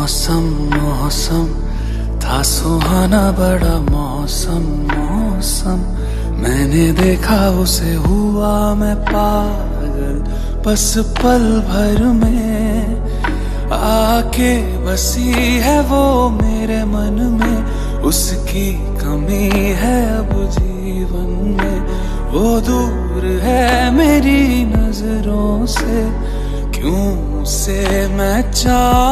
मौसम मौसम था सुहाना बड़ा मौसम मौसम। मैंने देखा उसे हुआ मैं पागल, बस पल भर में आके बसी है वो मेरे मन में। उसकी कमी है अब जीवन में, वो दूर है मेरी नजरों से, क्यों उसे मैं चाह